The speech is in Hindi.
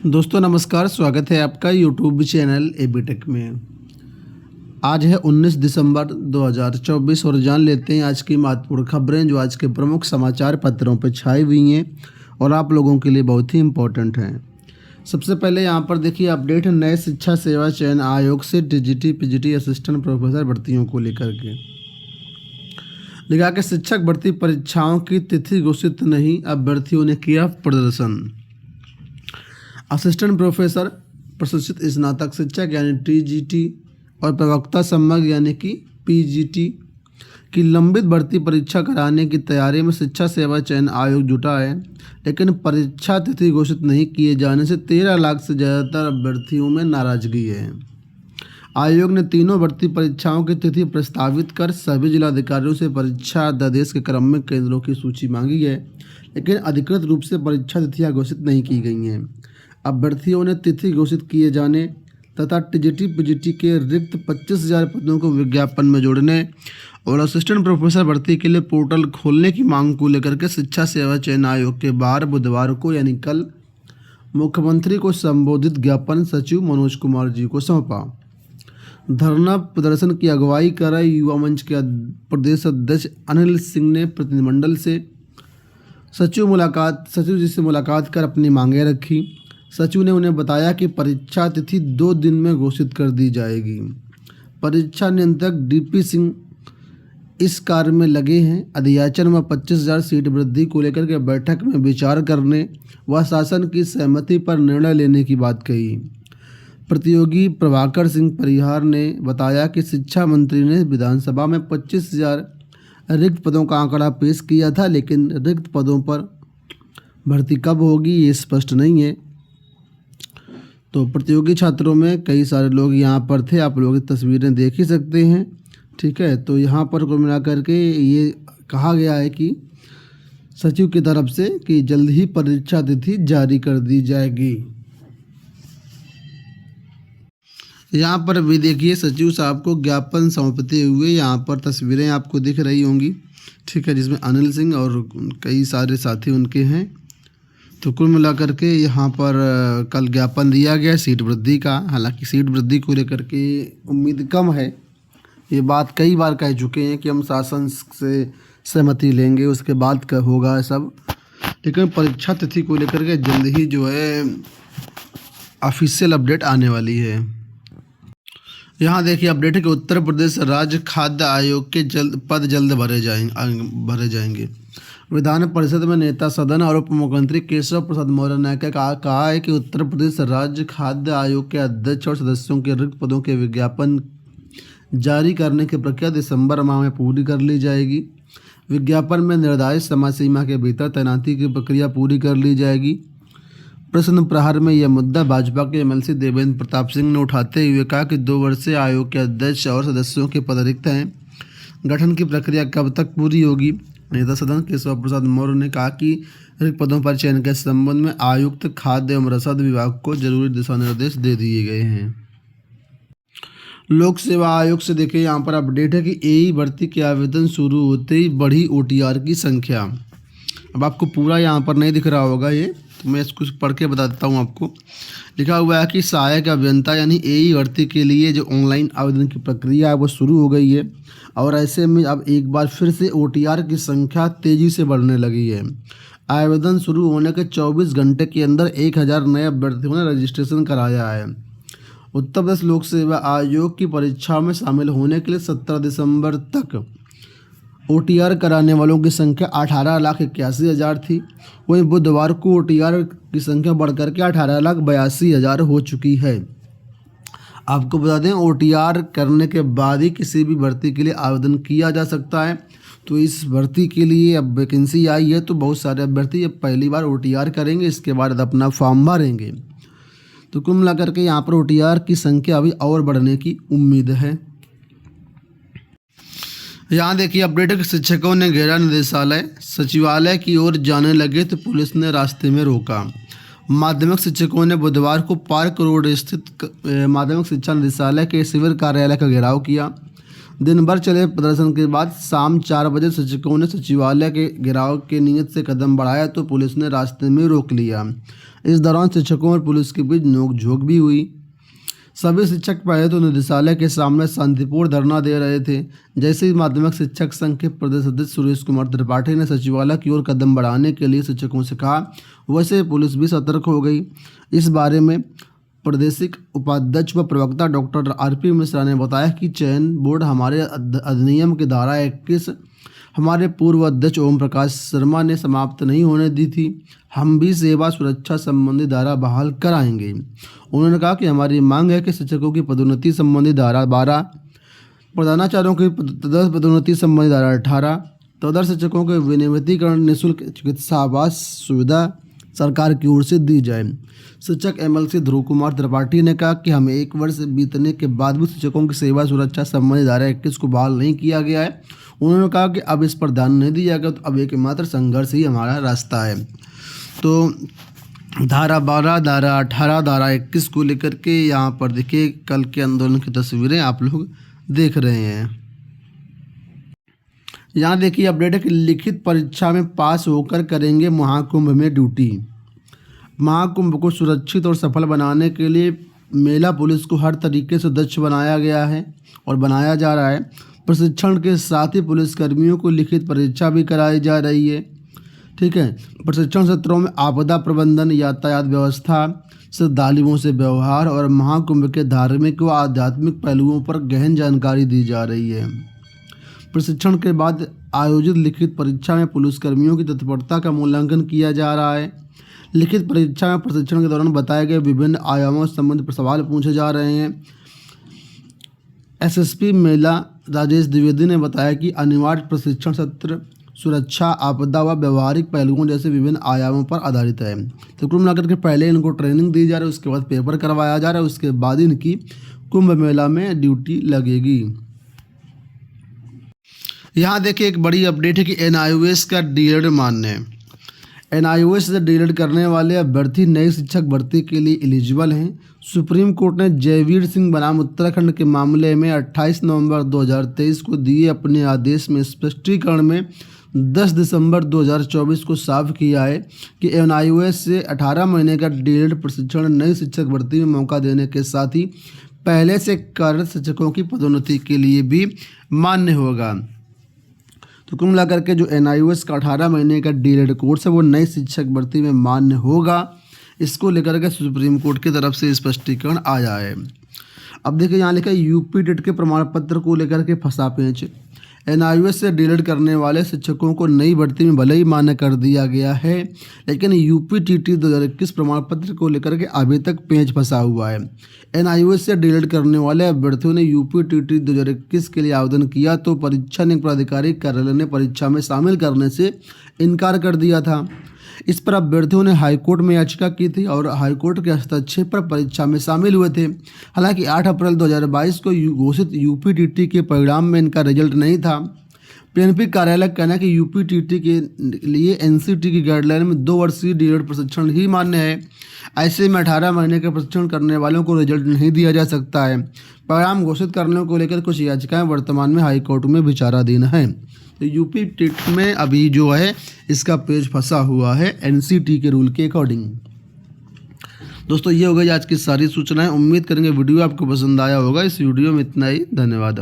दोस्तों नमस्कार, स्वागत है आपका यूट्यूब चैनल एबीटेक में। आज है 19 दिसंबर 2024 और जान लेते हैं आज की महत्वपूर्ण खबरें जो आज के प्रमुख समाचार पत्रों पर छाई हुई हैं और आप लोगों के लिए बहुत ही इम्पोर्टेंट हैं। सबसे पहले यहाँ पर देखिए अपडेट है नए शिक्षा सेवा चयन आयोग से टीजीटी पीजीटी असिस्टेंट प्रोफेसर भर्तियों को लेकर के। लिखा कि शिक्षक भर्ती परीक्षाओं की तिथि घोषित नहीं, अभ्यर्थियों ने किया प्रदर्शन। असिस्टेंट प्रोफेसर, प्रशिक्षित स्नातक शिक्षक यानी टीजीटी और प्रवक्ता सम्मक यानी कि पीजीटी की लंबित भर्ती परीक्षा कराने की तैयारी में शिक्षा सेवा चयन आयोग जुटा है, लेकिन परीक्षा तिथि घोषित नहीं किए जाने से 13 लाख से ज़्यादातर अभ्यर्थियों में नाराजगी है। आयोग ने तीनों भर्ती परीक्षाओं की तिथि प्रस्तावित कर सभी जिलाधिकारियों से परीक्षा अध्यादेश के क्रम में केंद्रों की सूची मांगी है, लेकिन अधिकृत रूप से परीक्षा तिथियां घोषित नहीं की गई हैं। अभ्यर्थियों ने तिथि घोषित किए जाने तथा टीजीटी पीजीटी के रिक्त 25,000 पदों को विज्ञापन में जोड़ने और असिस्टेंट प्रोफेसर भर्ती के लिए पोर्टल खोलने की मांग को लेकर के शिक्षा सेवा चयन आयोग के बाहर बुधवार को यानी कल मुख्यमंत्री को संबोधित ज्ञापन सचिव मनोज कुमार जी को सौंपा। धरना प्रदर्शन की अगुवाई कर रहे युवा मंच के प्रदेश अध्यक्ष अनिल सिंह ने प्रतिनिधिमंडल से सचिव जी से मुलाकात कर अपनी मांगें रखी। सचिव ने उन्हें बताया कि परीक्षा तिथि 2 दिन में घोषित कर दी जाएगी। परीक्षा नियंत्रक डीपी सिंह इस कार्य में लगे हैं। अध्याचन में 25,000 सीट वृद्धि को लेकर के बैठक में विचार करने व शासन की सहमति पर निर्णय लेने की बात कही। प्रतियोगी प्रभाकर सिंह परिहार ने बताया कि शिक्षा मंत्री ने विधानसभा में 25,000 रिक्त पदों का आंकड़ा पेश किया था, लेकिन रिक्त पदों पर भर्ती कब होगी ये स्पष्ट नहीं है। तो प्रतियोगी छात्रों में कई सारे लोग यहाँ पर थे, आप लोग तस्वीरें देख ही सकते हैं। ठीक है, तो यहाँ पर कुल मिलाकर के ये कहा गया है कि सचिव की तरफ से कि जल्द ही परीक्षा तिथि जारी कर दी जाएगी। यहाँ पर भी देखिए सचिव साहब को ज्ञापन सौंपते हुए यहाँ पर तस्वीरें आपको दिख रही होंगी। ठीक है, जिसमें अनिल सिंह और कई सारे साथी उनके हैं। तो कुल मिलाकर के यहाँ पर कल ज्ञापन दिया गया सीट वृद्धि का। हालांकि सीट वृद्धि को लेकर के उम्मीद कम है, ये बात कई बार कह चुके हैं कि हम शासन से सहमति लेंगे उसके बाद का होगा सब, लेकिन परीक्षा तिथि को लेकर के जल्द ही जो है ऑफिशियल अपडेट आने वाली है। यहाँ देखिए अपडेट है कि उत्तर प्रदेश राज्य खाद्य आयोग के पद जल्द भरे जाएंगे। विधान परिषद में नेता सदन और उप मुख्यमंत्री केशव प्रसाद मौर्य ने कहा है कि उत्तर प्रदेश राज्य खाद्य आयोग के अध्यक्ष और सदस्यों के रिक्त पदों के विज्ञापन जारी करने की प्रक्रिया दिसंबर माह में पूरी कर ली जाएगी। विज्ञापन में निर्धारित समय सीमा के भीतर तैनाती की प्रक्रिया पूरी कर ली जाएगी। प्रश्न प्रहार में यह मुद्दा भाजपा के एमएलसी देवेंद्र प्रताप सिंह ने उठाते हुए कहा कि 2 वर्ष से आयोग के अध्यक्ष और सदस्यों के पद रिक्त हैं। गठन की प्रक्रिया कब तक पूरी होगी। नेता सदन केशव प्रसाद मौर्य ने कहा कि रिक्त पदों पर चयन के संबंध में आयुक्त खाद्य एवं रसद विभाग को जरूरी दिशा निर्देश दे दिए गए हैं। लोक सेवा आयोग से देखिए यहाँ पर अपडेट है कि एई भर्ती के आवेदन शुरू होते ही बढ़ी ओटीआर की संख्या। अब आपको पूरा यहाँ पर नहीं दिख रहा होगा ये, तो मैं इसको पढ़ के बता देता हूँ आपको। लिखा हुआ है कि सहायक अभियंता यानी एई भर्ती के लिए जो ऑनलाइन आवेदन की प्रक्रिया है वो शुरू हो गई है और ऐसे में अब एक बार फिर से ओटीआर की संख्या तेज़ी से बढ़ने लगी है। आवेदन शुरू होने के 24 घंटे के अंदर 1,000 नए अभ्यर्थियों ने रजिस्ट्रेशन कराया है। उत्तर प्रदेश लोक सेवा आयोग की परीक्षा में शामिल होने के लिए 17 दिसंबर तक ओटीआर कराने वालों की संख्या 18,81,000 थी। वहीं बुधवार को ओटीआर की संख्या बढ़कर के 18,82,000 हो चुकी है। आपको बता दें ओटीआर करने के बाद ही किसी भी भर्ती के लिए आवेदन किया जा सकता है। तो इस भर्ती के लिए अब वैकेंसी आई है तो बहुत सारे अभ्यर्थी अब पहली बार ओटीआर करेंगे, इसके बाद अपना फॉर्म भरेंगे। तो कुल मिलाकर के यहाँ पर ओटीआर की संख्या अभी और बढ़ने की उम्मीद है। यहाँ देखिए अपडेट है कि शिक्षकों ने घेरा निदेशालय, सचिवालय की ओर जाने लगे तो पुलिस ने रास्ते में रोका। माध्यमिक शिक्षकों ने बुधवार को पार्क रोड स्थित माध्यमिक शिक्षा निदेशालय के शिविर कार्यालय का घेराव किया। दिन भर चले प्रदर्शन के बाद शाम 4 बजे शिक्षकों ने सचिवालय के घेराव के नियत से कदम बढ़ाया तो पुलिस ने रास्ते में रोक लिया। इस दौरान शिक्षकों और पुलिस के बीच नोकझोंक भी हुई। सभी शिक्षक पहले तो निदेशालय के सामने शांतिपूर्ण धरना दे रहे थे। जैसे ही माध्यमिक शिक्षक संघ के प्रदेश अध्यक्ष सुरेश कुमार त्रिपाठी ने सचिवालय की ओर कदम बढ़ाने के लिए शिक्षकों से कहा, वैसे पुलिस भी सतर्क हो गई। इस बारे में प्रादेशिक उपाध्यक्ष व प्रवक्ता डॉक्टर आरपी मिश्रा ने बताया कि चयन बोर्ड हमारे अधिनियम की धारा 21 हमारे पूर्व अध्यक्ष ओम प्रकाश शर्मा ने समाप्त नहीं होने दी थी। हम भी सेवा सुरक्षा संबंधी धारा बहाल कराएंगे। उन्होंने कहा कि हमारी मांग है कि शिक्षकों की पदोन्नति संबंधी धारा 12, प्रधानाचार्यों की पदोन्नति संबंधी धारा 18, तदर शिक्षकों के विनियमितीकरण, निःशुल्क चिकित्सा आवास सुविधा सरकार की ओर से दी जाए। शिक्षक MLC ध्रुव कुमार त्रिपाठी ने कहा कि हमें 1 वर्ष बीतने के बाद भी शिक्षकों की सेवा सुरक्षा संबंधी धारा 21 को बहाल नहीं किया गया है। उन्होंने कहा कि अब इस पर ध्यान नहीं दिया गया तो अब एकमात्र संघर्ष ही हमारा रास्ता है। तो धारा 12, धारा 18, धारा 21 को लेकर के यहाँ पर देखिए कल के आंदोलन की तस्वीरें आप लोग देख रहे हैं। यहाँ देखिए अपडेट है कि लिखित परीक्षा में पास होकर करेंगे महाकुंभ में ड्यूटी। महाकुंभ को सुरक्षित और सफल बनाने के लिए मेला पुलिस को हर तरीके से दक्ष बनाया गया है और बनाया जा रहा है। प्रशिक्षण के साथ ही पुलिसकर्मियों को लिखित परीक्षा भी कराई जा रही है। ठीक है, प्रशिक्षण सत्रों में आपदा प्रबंधन, यातायात व्यवस्था, श्रद्धालुओं से व्यवहार और महाकुंभ के धार्मिक व आध्यात्मिक पहलुओं पर गहन जानकारी दी जा रही है। प्रशिक्षण के बाद आयोजित लिखित परीक्षा में पुलिसकर्मियों की तत्परता का मूल्यांकन किया जा रहा है। लिखित परीक्षा में प्रशिक्षण के दौरान बताए गए विभिन्न आयामों से संबंधित सवाल पूछे जा रहे हैं। SSP मेला राजेश द्विवेदी ने बताया कि अनिवार्य प्रशिक्षण सत्र सुरक्षा, आपदा व व्यवहारिक पहलुओं जैसे विभिन्न आयामों पर आधारित है। तो कुल मिलाकर के पहले इनको ट्रेनिंग दी जा रही है, उसके बाद पेपर करवाया जा रहा है, उसके बाद इनकी कुंभ मेला में ड्यूटी लगेगी। यहाँ देखिए एक बड़ी अपडेट है कि NIOS का डीएड मान्य है। NIOS से डीएड करने वाले अभ्यर्थी नई शिक्षक भर्ती के लिए एलिजिबल हैं। सुप्रीम कोर्ट ने जयवीर सिंह बनाम उत्तराखंड के मामले में 28 नवंबर 2023 को दिए अपने आदेश में स्पष्टीकरण में 10 दिसंबर 2024 को साफ किया है कि NIOS से 18 महीने का डीएड प्रशिक्षण नई शिक्षक भर्ती में मौका देने के साथ ही पहले से कार्यरत शिक्षकों की पदोन्नति के लिए भी मान्य होगा। तो कुल मिलाकर के जो NIOS का 18 महीने का डीएड कोर्स है वो नई शिक्षक भर्ती में मान्य होगा। इसको लेकर के सुप्रीम कोर्ट की तरफ से स्पष्टीकरण आया है। अब देखिए यहाँ लिखा है यूपी टेट के प्रमाण पत्र को लेकर के फंसा पेंच। NIOS से डीएड करने वाले शिक्षकों को नई भर्ती में भले ही मान्य कर दिया गया है, लेकिन UPTT 2021 प्रमाण पत्र को लेकर के अभी तक पेंच फंसा हुआ है। NIOS से डीएड करने वाले अभ्यर्थियों ने UPTT 2021 के लिए आवेदन किया तो परीक्षा नियुक्त प्राधिकारी कार्यालय ने परीक्षा में शामिल करने से इनकार कर दिया था। इस पर अभ्यर्थियों ने हाईकोर्ट में याचिका की थी और हाईकोर्ट के हस्तक्षेप पर परीक्षा में शामिल हुए थे। हालांकि 8 अप्रैल 2022 को घोषित UPTT के परिणाम में इनका रिजल्ट नहीं था। PNP कार्यालय का कहना है कि UPTT के लिए NCT की गाइडलाइन में 2 वर्षीय डीएड प्रशिक्षण ही मान्य है। ऐसे में 18 महीने का प्रशिक्षण करने वालों को रिजल्ट नहीं दिया जा सकता है। परिणाम घोषित करने को लेकर कुछ याचिकाएं वर्तमान में हाईकोर्ट में विचाराधीन हैं। तो UPTT में अभी जो है इसका पेज फंसा हुआ है NCT के रूल के अकॉर्डिंग। दोस्तों ये हो गई आज की सारी सूचनाएं। उम्मीद करेंगे वीडियो आपको पसंद आया होगा। इस वीडियो में इतना ही। धन्यवाद।